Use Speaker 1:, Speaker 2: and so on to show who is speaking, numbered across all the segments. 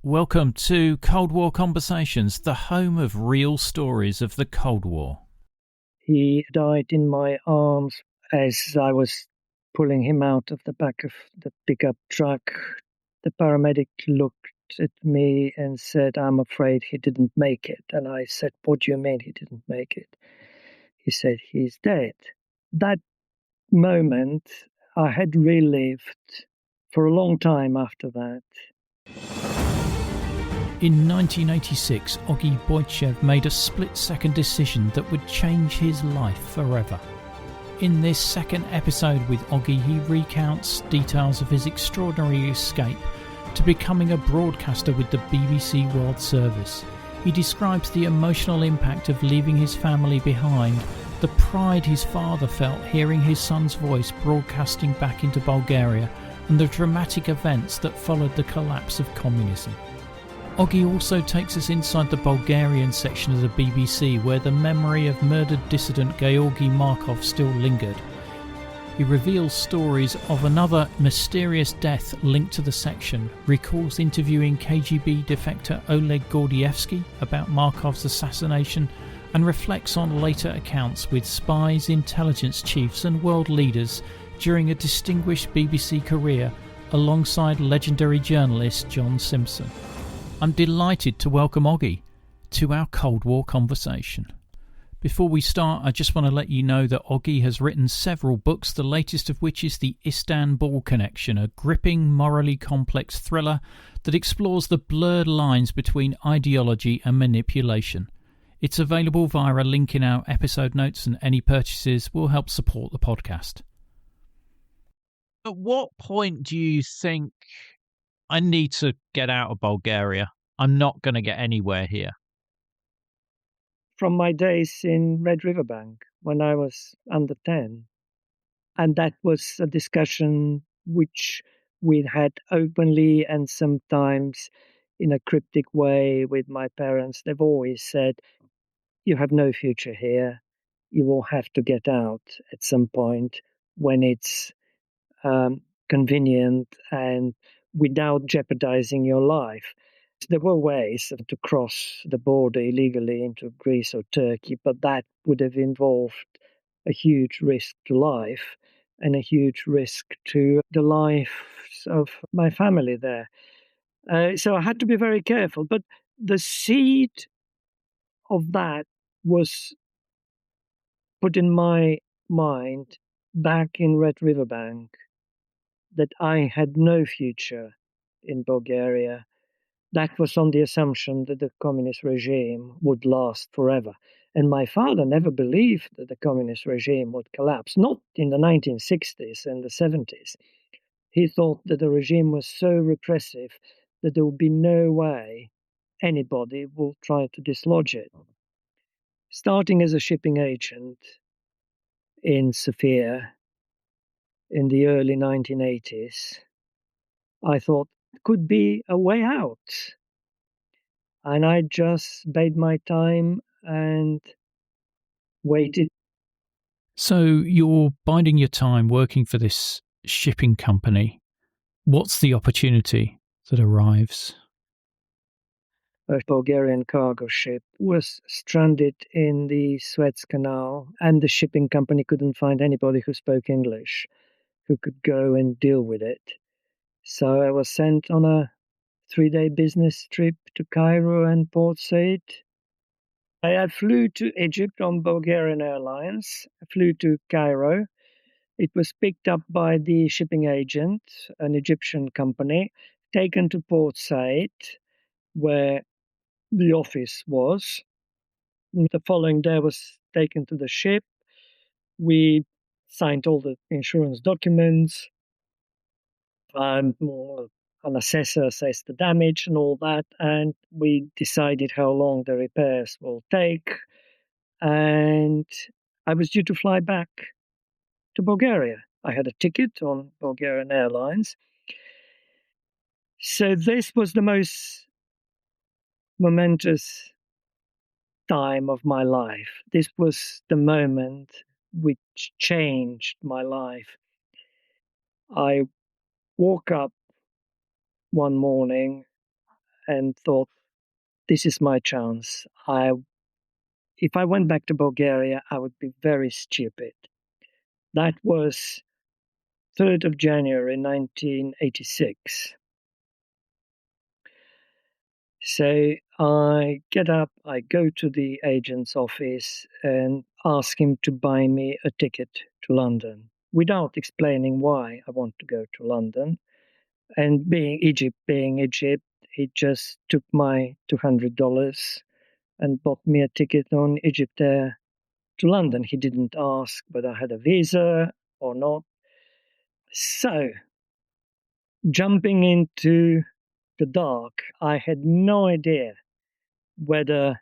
Speaker 1: Welcome to Cold War Conversations, the home of real stories of the Cold War.
Speaker 2: He died in my arms as I was pulling him out of the back of the pickup truck. The paramedic looked at me and said, "I'm afraid he didn't make it." And I said, "What do you mean he didn't make it?" He said, "He's dead." That moment I had relived for a long time after that.
Speaker 1: In 1986, Oggy Boytchev made a split-second decision that would change his life forever. In this second episode with Oggy, he recounts details of his extraordinary escape to becoming a broadcaster with the BBC World Service. He describes the emotional impact of leaving his family behind, the pride his father felt hearing his son's voice broadcasting back into Bulgaria, and the dramatic events that followed the collapse of communism. Oggy also takes us inside the Bulgarian section of the BBC, where the memory of murdered dissident Georgi Markov still lingered. He reveals stories of another mysterious death linked to the section, recalls interviewing KGB defector Oleg Gordievsky about Markov's assassination, and reflects on later accounts with spies, intelligence chiefs and world leaders during a distinguished BBC career alongside legendary journalist John Simpson. I'm delighted to welcome Oggy to our Cold War conversation. Before we start, I just want to let you know that Oggy has written several books, the latest of which is The Istanbul Connection, a gripping, morally complex thriller that explores the blurred lines between ideology and manipulation. It's available via a link in our episode notes, and any purchases will help support the podcast. At what point do you think, I need to get out of Bulgaria? I'm not going to get anywhere here.
Speaker 2: From my days in Red River Bank when I was under 10. And that was a discussion which we'd had openly and sometimes in a cryptic way with my parents. They've always said, "You have no future here. You will have to get out at some point when it's convenient and without jeopardizing your life." There were ways to cross the border illegally into Greece or Turkey, but that would have involved a huge risk to life and a huge risk to the lives of my family there. So I had to be very careful. But the seed of that was put in my mind back in Red River Bank, that I had no future in Bulgaria. That was on the assumption that the communist regime would last forever. And my father never believed that the communist regime would collapse, not in the 1960s and the 70s. He thought that the regime was so repressive that there would be no way anybody will try to dislodge it. Starting as a shipping agent in Sofia in the early 1980s, I thought could be a way out. And I just bade my time and waited.
Speaker 1: So you're biding your time working for this shipping company. What's the opportunity that arrives?
Speaker 2: A Bulgarian cargo ship was stranded in the Suez Canal, and the shipping company couldn't find anybody who spoke English who could go and deal with it. So I was sent on a 3-day business trip to Cairo and Port Said. I flew to Egypt on Bulgarian Airlines. I flew to Cairo. It was picked up by the shipping agent, an Egyptian company, taken to Port Said, where the office was. The following day I was taken to the ship. We signed all the insurance documents. An assessor assessed the damage and all that, and we decided how long the repairs will take. And I was due to fly back to Bulgaria. I had a ticket on Bulgarian Airlines. So this was the most momentous time of my life. This was the moment which changed my life. I woke up one morning and thought, this is my chance. If I went back to Bulgaria, I would be very stupid. That was 3rd of January 1986. So I get up, I go to the agent's office and ask him to buy me a ticket to London without explaining why I want to go to London. And being Egypt, he just took my $200 and bought me a ticket on Egypt Air to London. He didn't ask whether I had a visa or not. So, jumping into the dark, I had no idea whether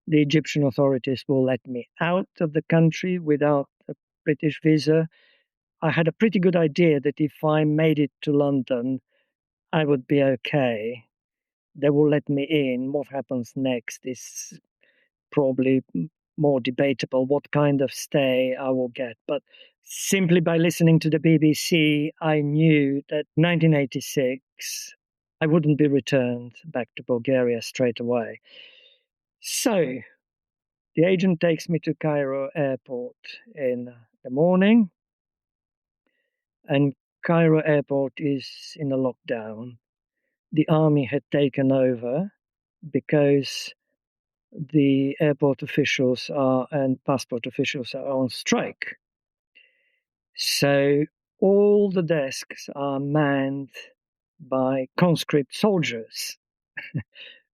Speaker 2: the Egyptian authorities will let me out of the country without a British visa. I had a pretty good idea that if I made it to London, I would be okay. They will let me in. What happens next is probably more debatable, what kind of stay I will get. But simply by listening to the BBC, I knew that 1986, I wouldn't be returned back to Bulgaria straight away. So the agent takes me to Cairo airport in the morning, and Cairo airport is in a lockdown. The army had taken over because the airport officials and passport officials are on strike. So all the desks are manned by conscript soldiers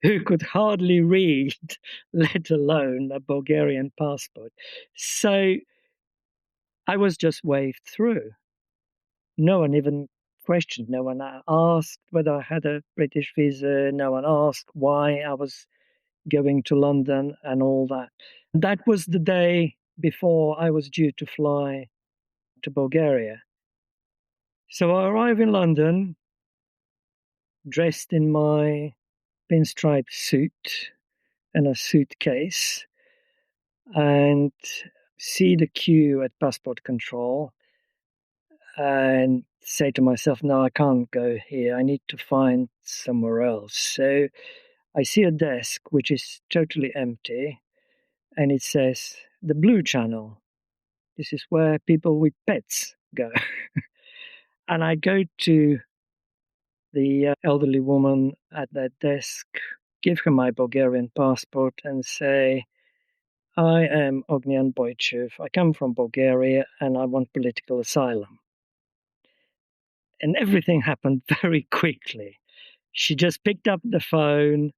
Speaker 2: who could hardly read, let alone a Bulgarian passport. So I was just waved through. No one even questioned, no one asked whether I had a British visa, no one asked why I was going to London and all that. That was the day before I was due to fly to Bulgaria. So I arrive in London, dressed in my pinstripe suit and a suitcase, and see the queue at passport control and say to myself, no, I can't go here. I need to find somewhere else. So I see a desk which is totally empty, and it says the Blue Channel. This is where people with pets go. And I go to the elderly woman at that desk, give her my Bulgarian passport, and say, I am Oggy Boytchev. I come from Bulgaria and I want political asylum. And everything happened very quickly. She just picked up the phone,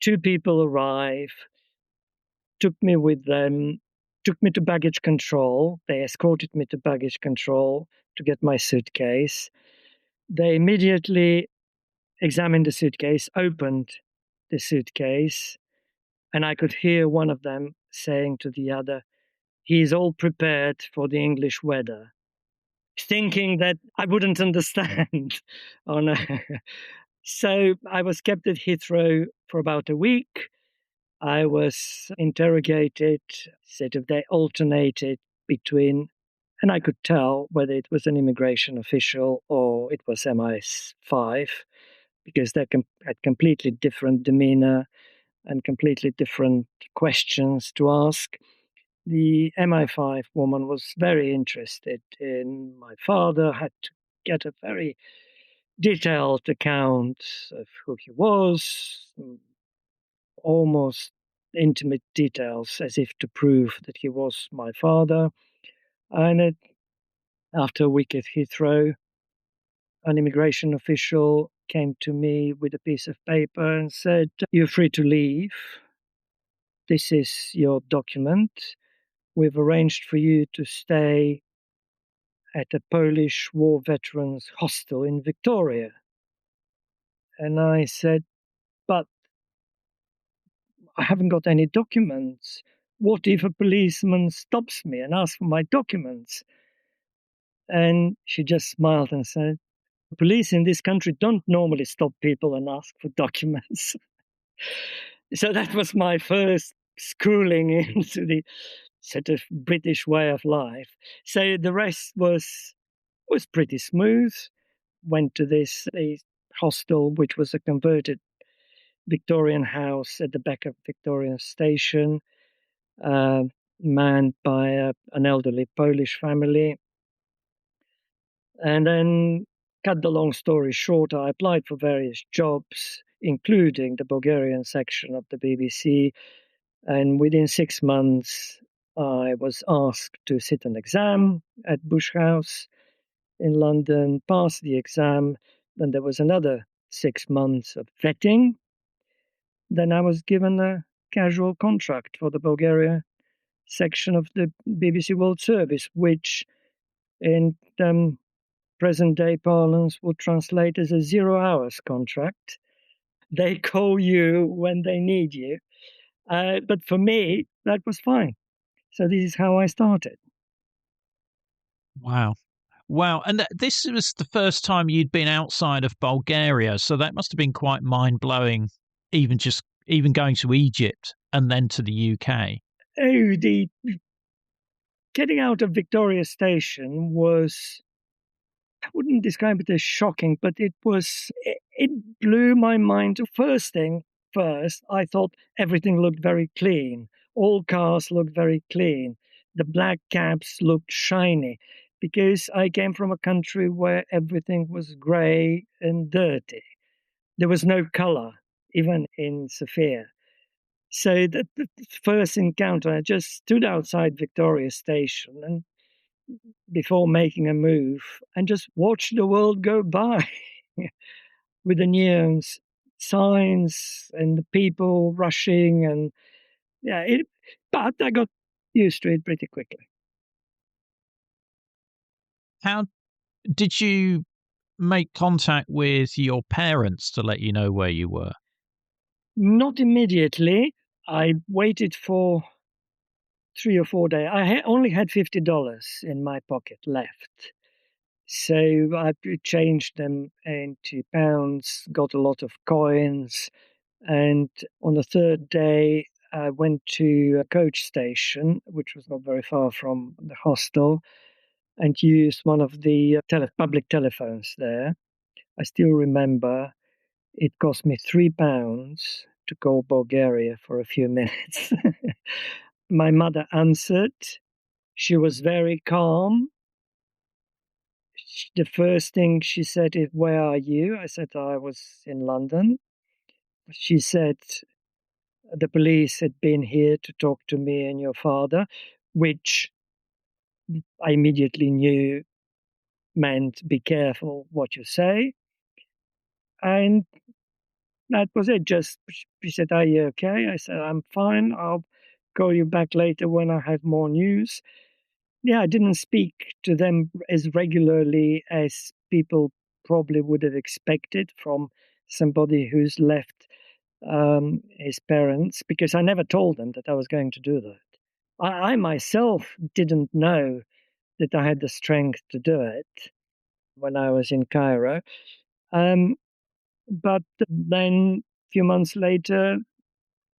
Speaker 2: 2 people arrive, took me with them, took me to baggage control. They escorted me to baggage control to get my suitcase. They immediately examined the suitcase, opened the suitcase, and I could hear one of them saying to the other, he's all prepared for the English weather, thinking that I wouldn't understand. Oh, no. So I was kept at Heathrow for about a week. I was interrogated, they alternated between, and I could tell whether it was an immigration official or it was MI5, because they had completely different demeanor and completely different questions to ask. The MI5 woman was very interested in my father, had to get a very detailed account of who he was, almost intimate details, as if to prove that he was my father. And after a week at Heathrow, an immigration official came to me with a piece of paper and said, you're free to leave. This is your document. We've arranged for you to stay at a Polish war veterans hostel in Victoria. And I said, but I haven't got any documents. What if a policeman stops me and asks for my documents? And she just smiled and said, police in this country don't normally stop people and ask for documents. So that was my first schooling into the sort of British way of life. So the rest was pretty smooth. Went to this hostel, which was a converted Victorian house at the back of Victorian Station, uh, manned by an elderly Polish family. And then, cut the long story short, I applied for various jobs, including the Bulgarian section of the BBC. And within 6 months, I was asked to sit an exam at Bush House in London, passed the exam. Then there was another 6 months of vetting. Then I was given a casual contract for the Bulgaria section of the BBC World Service, which in present day parlance would translate as a 0 hours contract. They call you when they need you. But for me, that was fine. So this is how I started.
Speaker 1: Wow. Wow. And this was the first time you'd been outside of Bulgaria. So that must have been quite mind blowing, even going to Egypt and then to the UK.
Speaker 2: Oh, the getting out of Victoria Station was, I wouldn't describe it as shocking, but it blew my mind. First thing first, I thought everything looked very clean. All cars looked very clean. The black cabs looked shiny because I came from a country where everything was grey and dirty. There was no color, even in Sofia. So the first encounter, I just stood outside Victoria Station and before making a move and just watched the world go by with the neon signs and the people rushing and but I got used to it pretty quickly.
Speaker 1: How did you make contact with your parents to let you know where you were?
Speaker 2: Not immediately. I waited for 3 or 4 days. I only had $50 in my pocket left. So I changed them into pounds, got a lot of coins. And on the third day, I went to a coach station, which was not very far from the hostel, and used one of the public telephones there. I still remember it cost me £3 to call Bulgaria for a few minutes. My mother answered. She was very calm. The first thing she said is, "Where are you?" I said, "I was in London." She said, "The police had been here to talk to me and your father," which I immediately knew meant be careful what you say. And that was it. Just, she said, "Are you okay?" I said, "I'm fine. I'll call you back later when I have more news." Yeah, I didn't speak to them as regularly as people probably would have expected from somebody who's left his parents, because I never told them that I was going to do that. I myself didn't know that I had the strength to do it when I was in Cairo. Um, but then a few months later,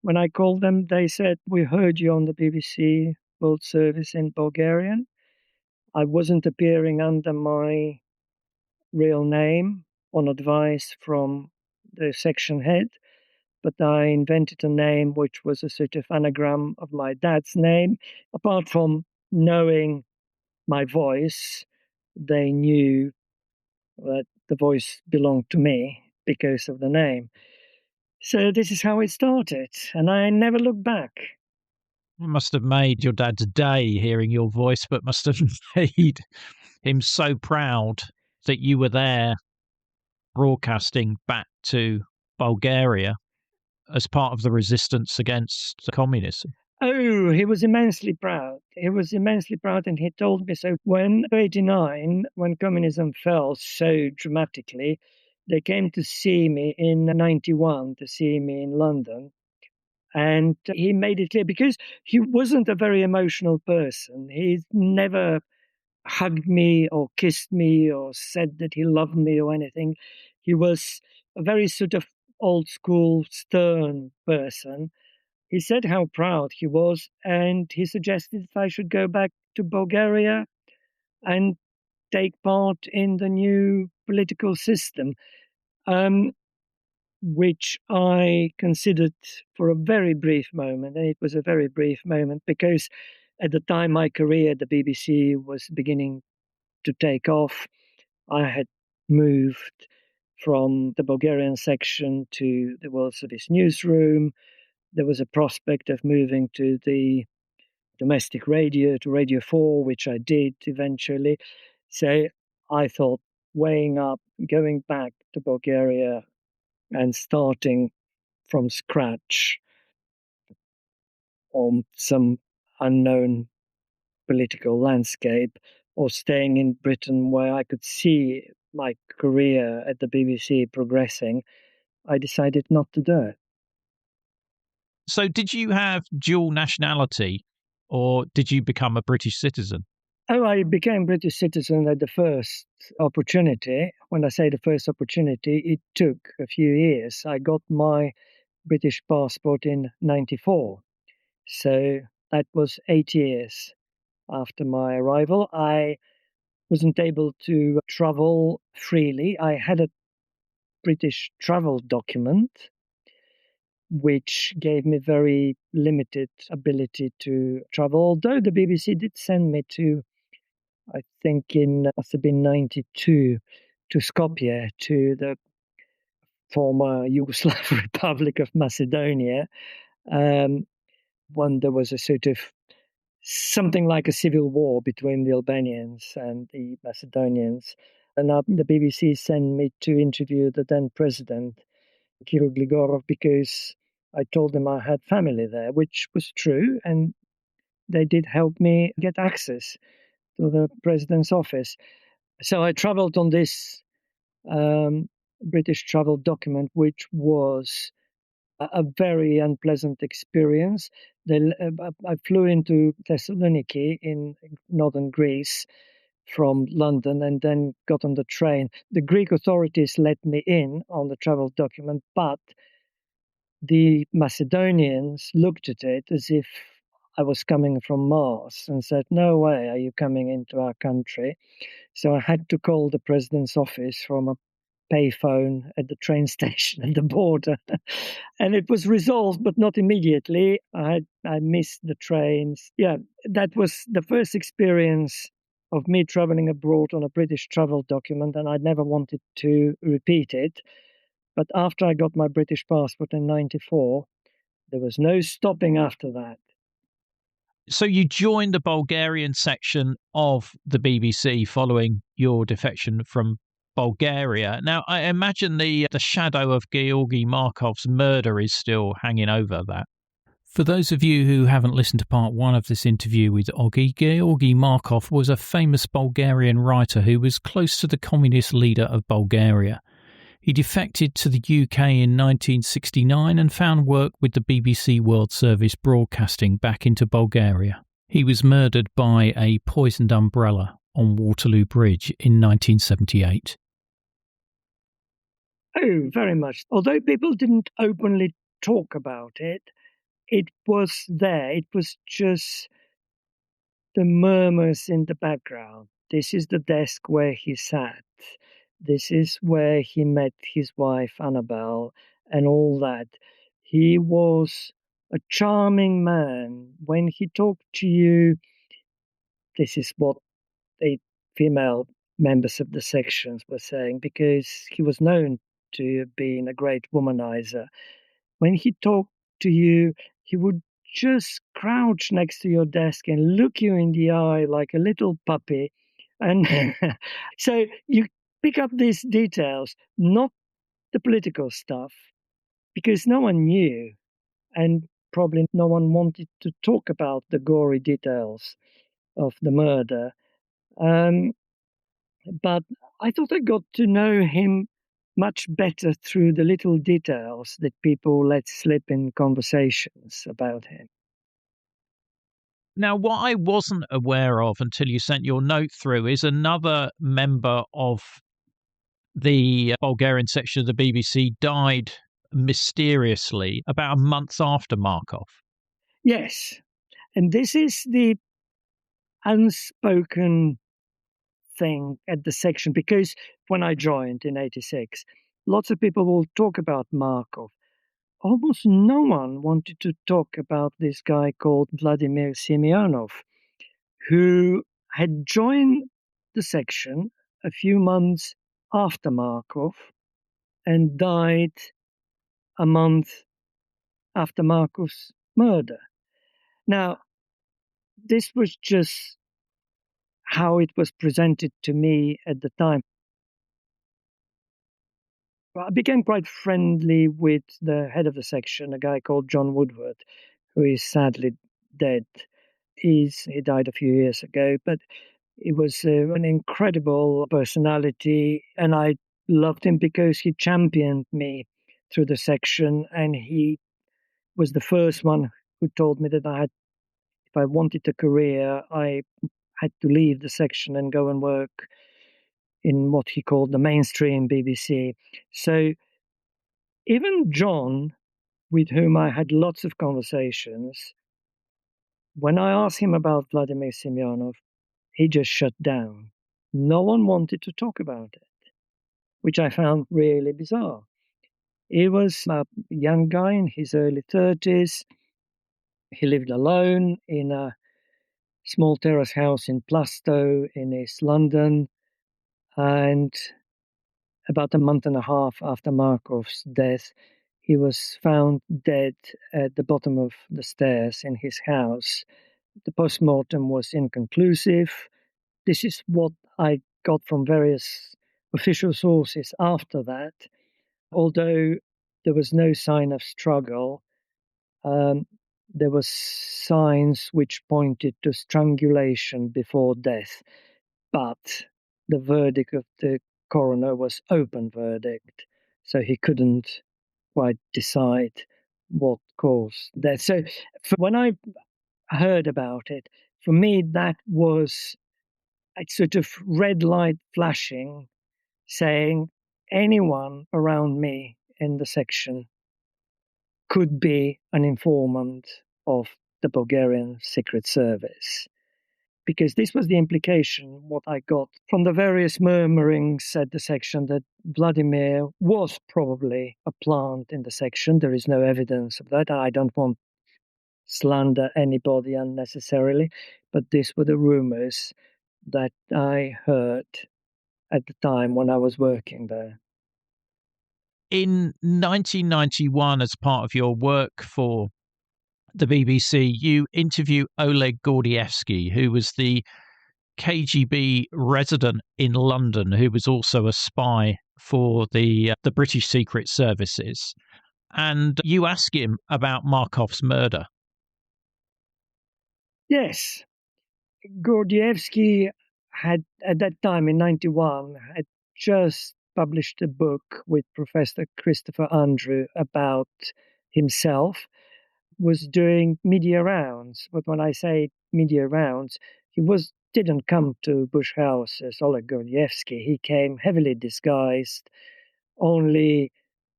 Speaker 2: when I called them, they said, "We heard you on the BBC World Service in Bulgarian." I wasn't appearing under my real name on advice from the section head, but I invented a name which was a sort of anagram of my dad's name. Apart from knowing my voice, they knew that the voice belonged to me because of the name. So this is how it started, and I never looked back.
Speaker 1: It must have made your dad's day hearing your voice, but must have made him so proud that you were there broadcasting back to Bulgaria as part of the resistance against communism.
Speaker 2: Oh, he was immensely proud. He was immensely proud, and he told me so. When 89, when communism fell so dramatically, they came to see me in 91, to see me in London. And he made it clear, because he wasn't a very emotional person. He never hugged me or kissed me or said that he loved me or anything. He was a very sort of old school, stern person. He said how proud he was, and he suggested that I should go back to Bulgaria and take part in the new political system. Um, which I considered for a very brief moment. And it was a very brief moment because at the time my career at the BBC was beginning to take off. I had moved from the Bulgarian section to the World Service newsroom. There was a prospect of moving to the domestic radio, to Radio 4, which I did eventually. So I thought, weighing up, going back to Bulgaria and starting from scratch on some unknown political landscape, or staying in Britain where I could see my career at the BBC progressing, I decided not to do it.
Speaker 1: So did you have dual nationality, or did you become a British citizen?
Speaker 2: Oh, I became British citizen at the first opportunity. When I say the first opportunity, it took a few years. I got my British passport in 94. So that was 8 years after my arrival. I wasn't able to travel freely. I had a British travel document, which gave me very limited ability to travel. Although the BBC did send me to, I think must have been 92, to Skopje, to the former Yugoslav Republic of Macedonia, when there was a sort of something like a civil war between the Albanians and the Macedonians. And the BBC sent me to interview the then president, Kirill Gligorov, because I told them I had family there, which was true. And they did help me get access to the president's office. So I traveled on this British travel document, which was a very unpleasant experience. I flew into Thessaloniki in northern Greece from London and then got on the train. The Greek authorities let me in on the travel document, but the Macedonians looked at it as if I was coming from Mars and said, "No way are you coming into our country." So I had to call the president's office from a payphone at the train station at the border. And it was resolved, but not immediately. I missed the trains. Yeah, that was the first experience of me traveling abroad on a British travel document, and I never wanted to repeat it. But after I got my British passport in 94, there was no stopping after that.
Speaker 1: So you joined the Bulgarian section of the BBC following your defection from Bulgaria. Now, I imagine the shadow of Georgi Markov's murder is still hanging over that. For those of you who haven't listened to part one of this interview with Oggy, Georgi Markov was a famous Bulgarian writer who was close to the communist leader of Bulgaria. He defected to the UK in 1969 and found work with the BBC World Service broadcasting back into Bulgaria. He was murdered by a poisoned umbrella on Waterloo Bridge in 1978.
Speaker 2: Oh, very much. Although people didn't openly talk about it, it was there. It was just the murmurs in the background. This is the desk where he sat. This is where he met his wife, Annabelle, and all that. He was a charming man. When he talked to you, this is what the female members of the sections were saying, because he was known to being a great womanizer. When he talked to you, he would just crouch next to your desk and look you in the eye like a little puppy. And so you pick up these details, not the political stuff, because no one knew, and probably no one wanted to talk about the gory details of the murder. But I thought I got to know him much better through the little details that people let slip in conversations about him.
Speaker 1: Now, what I wasn't aware of until you sent your note through is another member of the Bulgarian section of the BBC died mysteriously about a month after Markov.
Speaker 2: Yes, and this is the unspoken thing at the section, because when I joined in 86, lots of people will talk about Markov. Almost no one wanted to talk about this guy called Vladimir Semyonov, who had joined the section a few months after Markov and died a month after Markov's murder. Now, this was just how it was presented to me at the time. I became quite friendly with the head of the section, a guy called John Woodward, who is sadly dead. He died a few years ago, but he was an incredible personality, and I loved him because he championed me through the section, and he was the first one who told me that if I wanted a career, I had to leave the section and go and work in what he called the mainstream BBC. So even John, with whom I had lots of conversations, when I asked him about Vladimir Semyonov, he just shut down. No one wanted to talk about it, which I found really bizarre. He was a young guy in his early 30s. He lived alone in a small terrace house in Plaistow in East London. And about a month and a half after Markov's death, he was found dead at the bottom of the stairs in his house. The post-mortem was inconclusive. This is what I got from various official sources after that. Although there was no sign of struggle, there were signs which pointed to strangulation before death. But the verdict of the coroner was open verdict, so he couldn't quite decide what caused death. So when I heard about it, for me, that was a sort of red light flashing, saying anyone around me in the section could be an informant of the Bulgarian Secret Service. Because this was the implication, what I got from the various murmurings at the section, that Vladimir was probably a plant in the section. There is no evidence of that. I don't want slander anybody unnecessarily, but these were the rumors that I heard at the time when I was working there.
Speaker 1: In 1991, as part of your work for the BBC, you interview Oleg Gordievsky, who was the KGB resident in London, who was also a spy for the British Secret Services. And you ask him about Markov's murder.
Speaker 2: Yes. Gordievsky had, at that time in 91, had just published a book with Professor Christopher Andrew about himself, was doing media rounds. But when I say media rounds, he didn't come to Bush House as Oleg Gordievsky. He came heavily disguised. Only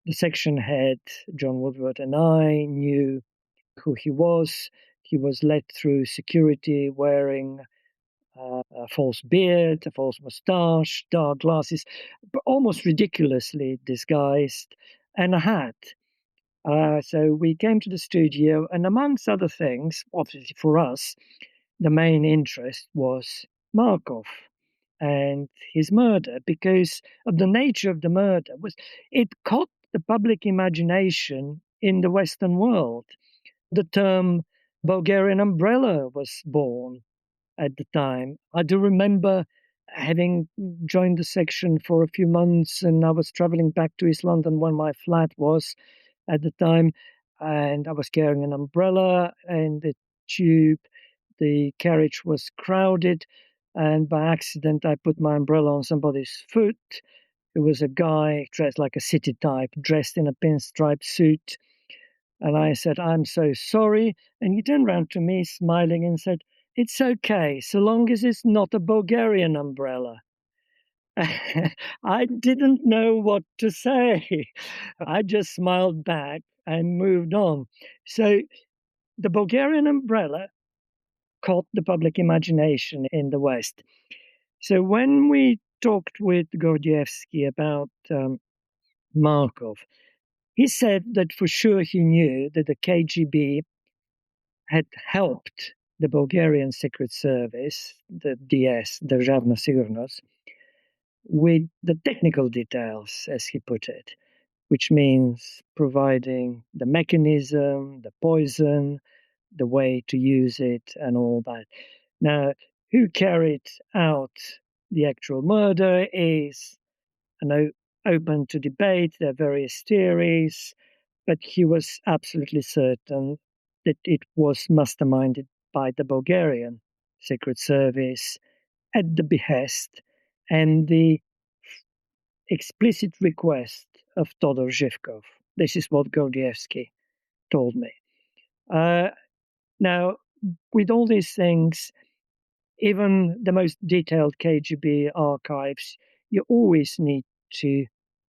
Speaker 2: the section head, John Woodward, and I knew who he was. He was let through security wearing a false beard, a false moustache, dark glasses, but almost ridiculously disguised, and a hat. So we came to the studio, and amongst other things, obviously for us, the main interest was Markov and his murder, because of the nature of the murder. It caught the public imagination in the Western world. The term Bulgarian umbrella was born at the time. I do remember having joined the section for a few months, and I was traveling back to East London when my flat was at the time, and I was carrying an umbrella in the tube. The carriage was crowded, and by accident I put my umbrella on somebody's foot. It was a guy dressed like a city type, dressed in a pinstripe suit. And I said, "I'm so sorry." And he turned round to me smiling and said, "It's okay, so long as it's not a Bulgarian umbrella." I didn't know what to say. I just smiled back and moved on. So the Bulgarian umbrella caught the public imagination in the West. So when we talked with Gordievsky about Markov. He said that for sure he knew that the KGB had helped the Bulgarian Secret Service, the DS, Državna Sigurnost, with the technical details, as he put it, which means providing the mechanism, the poison, the way to use it, and all that. Now, who carried out the actual murder is open to debate. There are various theories, but he was absolutely certain that it was masterminded by the Bulgarian Secret Service at the behest and the explicit request of Todor Zhivkov. This is what Gordievsky told me. Now, with all these things, even the most detailed KGB archives, you always need to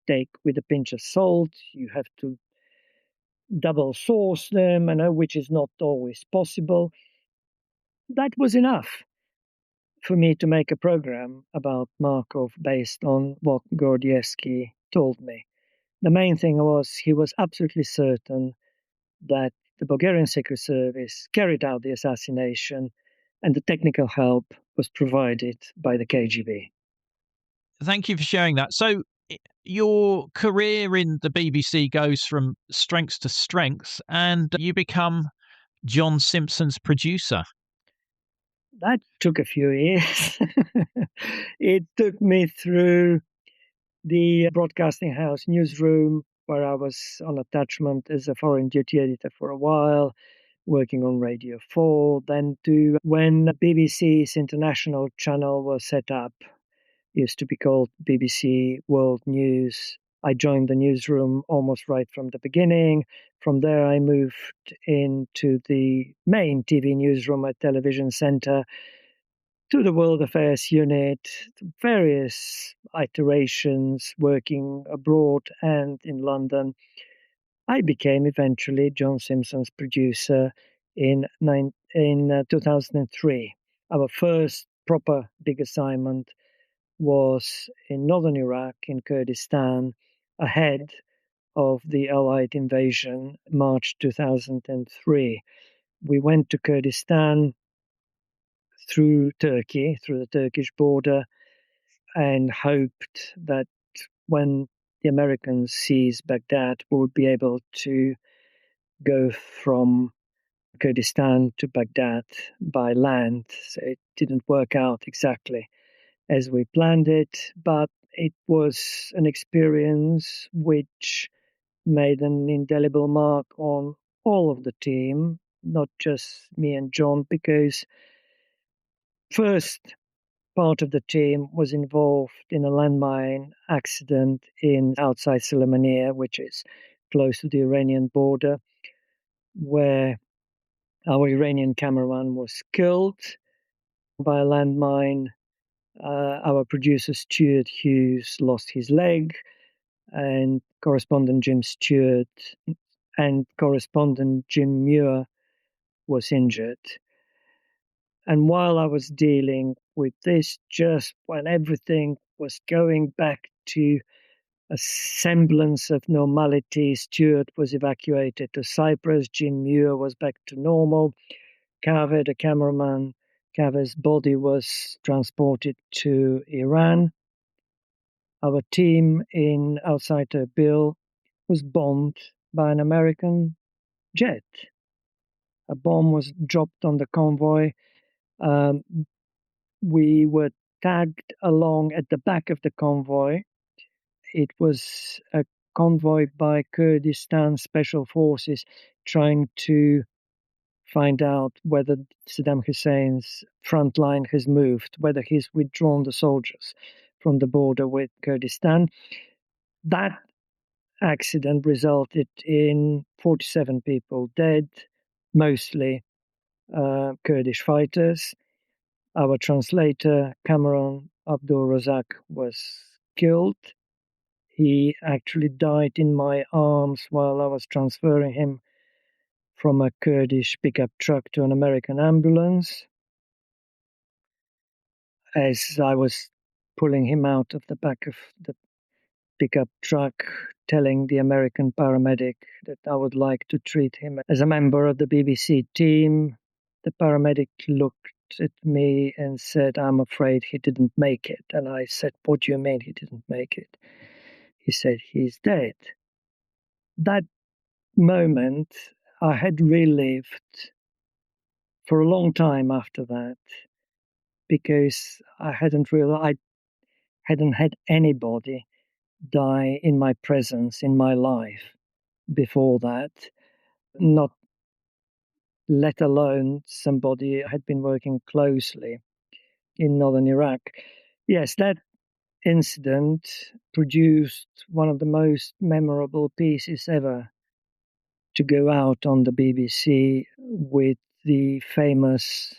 Speaker 2: take with a pinch of salt. You have to double source them, which is not always possible. That was enough for me to make a program about Markov based on what Gordievsky told me. The main thing was he was absolutely certain that the Bulgarian Secret Service carried out the assassination and the technical help was provided by the KGB.
Speaker 1: Thank you for sharing that. So, your career in the BBC goes from strength to strength, and you become John Simpson's producer.
Speaker 2: That took a few years. It took me through the broadcasting house newsroom, where I was on attachment as a foreign duty editor for a while, working on Radio 4, then to when BBC's international channel was set up, used to be called BBC World News. I joined the newsroom almost right from the beginning. From there, I moved into the main TV newsroom at Television Centre, to the World Affairs Unit, various iterations working abroad and in London. I became eventually John Simpson's producer in 2003. Our first proper big assignment was in northern Iraq, in Kurdistan, ahead of the Allied invasion, March 2003. We went to Kurdistan through Turkey, through the Turkish border, and hoped that when the Americans seized Baghdad, we would be able to go from Kurdistan to Baghdad by land. So it didn't work out exactly as we planned it, but it was an experience which made an indelible mark on all of the team, not just me and John, because first part of the team was involved in a landmine accident in outside Sulaymaniyah, which is close to the Iranian border, where our Iranian cameraman was killed by a landmine. Our producer Stuart Hughes lost his leg, and correspondent Jim Stewart and correspondent Jim Muir was injured. And while I was dealing with this, just when everything was going back to a semblance of normality, Stewart was evacuated to Cyprus, Jim Muir was back to normal. Kaveh, the cameraman, Kaveh's body was transported to Iran. Our team outside Erbil was bombed by an American jet. A bomb was dropped on the convoy. We were tagged along at the back of the convoy. It was a convoy by Kurdistan Special Forces trying to find out whether Saddam Hussein's front line has moved, whether he's withdrawn the soldiers from the border with Kurdistan. That accident resulted in 47 people dead, mostly Kurdish fighters. Our translator, Cameron Abdul Razak, was killed. He actually died in my arms while I was transferring him from a Kurdish pickup truck to an American ambulance. As I was pulling him out of the back of the pickup truck, telling the American paramedic that I would like to treat him as a member of the BBC team. The paramedic looked at me and said, "I'm afraid he didn't make it." And I said, "What do you mean he didn't make it?" He said, "He's dead." That moment I had relived for a long time after that, because I hadn't had anybody die in my presence in my life before that, not let alone somebody I had been working closely in northern Iraq. Yes, that incident produced one of the most memorable pieces ever to go out on the BBC, with the famous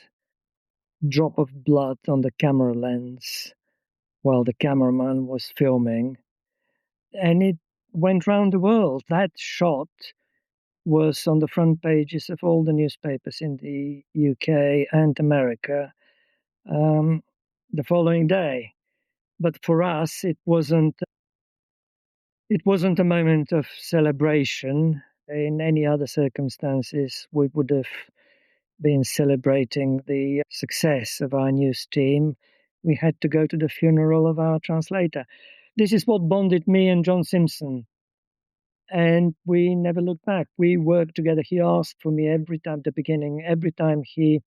Speaker 2: drop of blood on the camera lens while the cameraman was filming. And it went round the world. That shot was on the front pages of all the newspapers in the UK and America the following day. But for us, it wasn't a moment of celebration. In any other circumstances, we would have been celebrating the success of our news team. We had to go to the funeral of our translator. This is what bonded me and John Simpson. And we never looked back. We worked together. He asked for me every time at the beginning. Every time he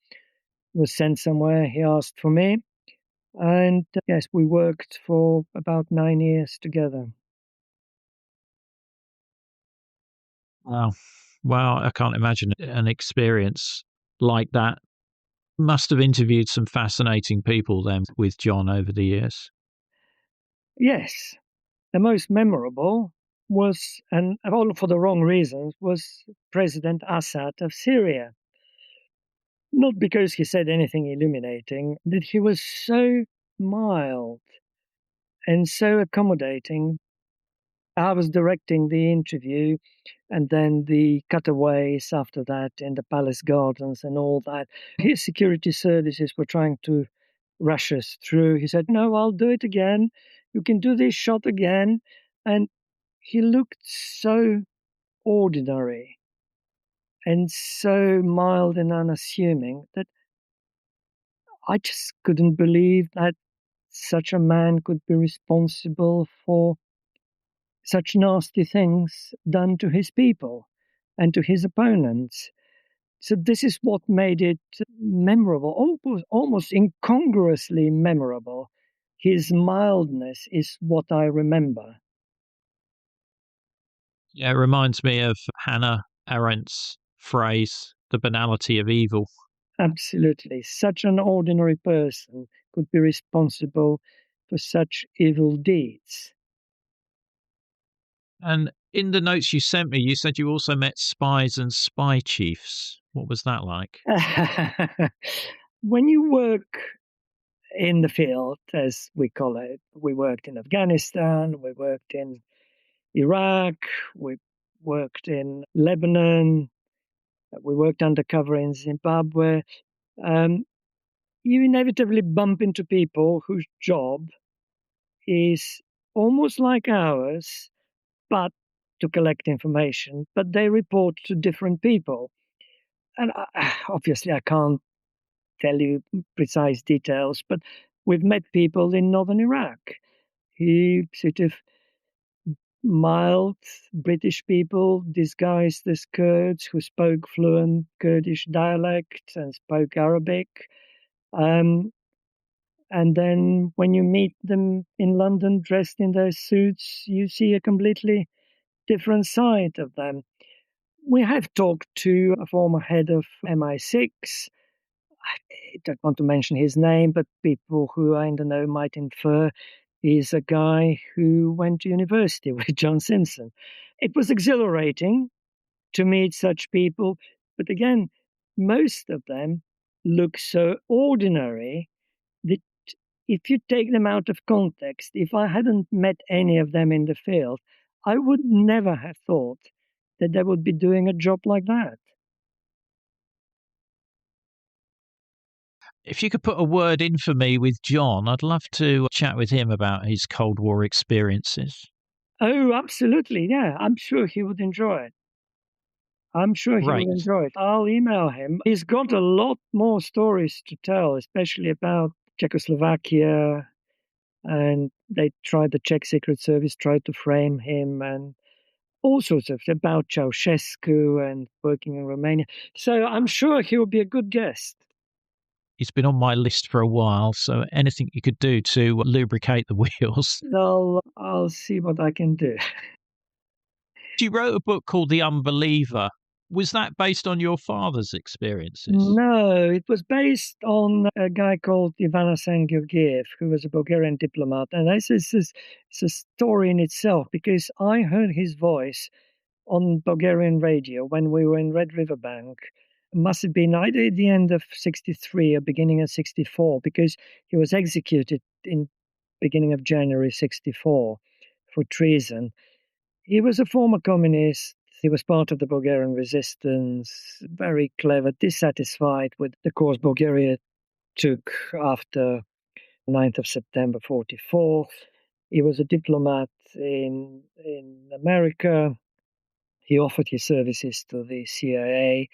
Speaker 2: was sent somewhere, he asked for me. And yes, we worked for about 9 years together.
Speaker 1: Wow. Wow, I can't imagine an experience like that. Must have interviewed some fascinating people then with John over the years.
Speaker 2: Yes, the most memorable was, and all for the wrong reasons, was President Assad of Syria. Not because he said anything illuminating, that he was so mild and so accommodating. I was directing the interview, and then the cutaways after that in the palace gardens and all that. His security services were trying to rush us through. He said, "No, I'll do it again. You can do this shot again." And he looked so ordinary and so mild and unassuming that I just couldn't believe that such a man could be responsible for such nasty things done to his people and to his opponents. So this is what made it memorable, almost incongruously memorable. His mildness is what I remember.
Speaker 1: Yeah, it reminds me of Hannah Arendt's phrase, the banality of evil.
Speaker 2: Absolutely. Such an ordinary person could be responsible for such evil deeds.
Speaker 1: And in the notes you sent me, you said you also met spies and spy chiefs. What was that like?
Speaker 2: When you work in the field, as we call it, we worked in Afghanistan, we worked in Iraq, we worked in Lebanon, we worked undercover in Zimbabwe. Um, you inevitably bump into people whose job is almost like ours, but to collect information, but they report to different people. And obviously, I can't tell you precise details, but we've met people in northern Iraq. He sort of mild British people disguised as Kurds who spoke fluent Kurdish dialect and spoke Arabic. Um, and then when you meet them in London dressed in their suits, you see a completely different side of them. We have talked to a former head of MI6. I don't want to mention his name, but people who are in the know might infer he's a guy who went to university with John Simpson. It was exhilarating to meet such people, but again, most of them look so ordinary that if you take them out of context, if I hadn't met any of them in the field, I would never have thought that they would be doing a job like that.
Speaker 1: If you could put a word in for me with John, I'd love to chat with him about his Cold War experiences.
Speaker 2: Oh, absolutely. Yeah, I'm sure he would enjoy it.
Speaker 1: Great.
Speaker 2: I'll email him. He's got a lot more stories to tell, especially about Czechoslovakia. And the Czech Secret Service tried to frame him, and all sorts of about Ceausescu and working in Romania. So I'm sure he'll be a good guest.
Speaker 1: He's been on my list for a while, so anything you could do to lubricate the wheels.
Speaker 2: I'll see what I can do.
Speaker 1: You wrote a book called The Unbeliever. Was that based on your father's experiences?
Speaker 2: No, it was based on a guy called Ivan Georgiev, who was a Bulgarian diplomat. And it's a story in itself, because I heard his voice on Bulgarian radio when we were in Red River Bank. It must have been either at the end of 63 or beginning of 64, because he was executed in beginning of January 64 for treason. He was a former communist. He was part of the Bulgarian resistance, very clever, dissatisfied with the course Bulgaria took after 9th of September 44. He was a diplomat in America. He offered his services to the CIA,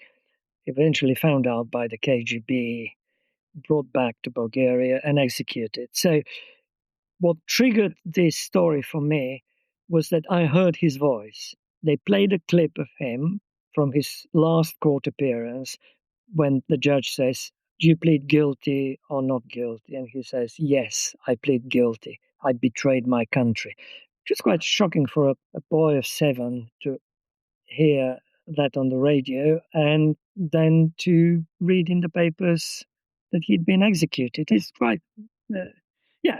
Speaker 2: eventually found out by the KGB, brought back to Bulgaria and executed. So what triggered this story for me was that I heard his voice. They played a clip of him from his last court appearance when the judge says, "Do you plead guilty or not guilty?" And he says, "Yes, I plead guilty. I betrayed my country." Which is quite shocking for a boy of 7 to hear that on the radio and then to read in the papers that he'd been executed. It's quite,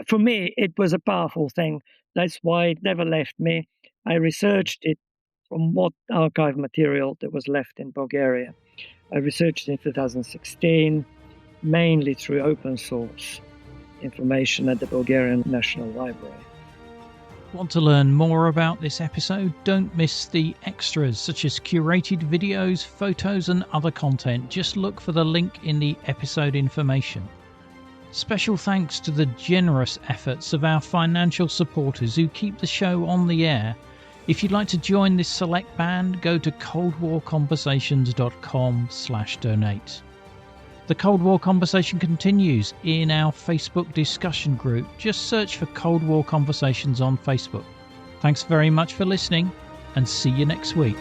Speaker 2: for me, it was a powerful thing. That's why it never left me. I researched it from what archive material that was left in Bulgaria. I researched it in 2016, mainly through open source information at the Bulgarian National Library.
Speaker 1: Want to learn more about this episode? Don't miss the extras such as curated videos, photos and other content. Just look for the link in the episode information. Special thanks to the generous efforts of our financial supporters who keep the show on the air. If you'd like to join this select band, go to coldwarconversations.com/donate. The Cold War conversation continues in our Facebook discussion group. Just search for Cold War Conversations on Facebook. Thanks very much for listening, and see you next week.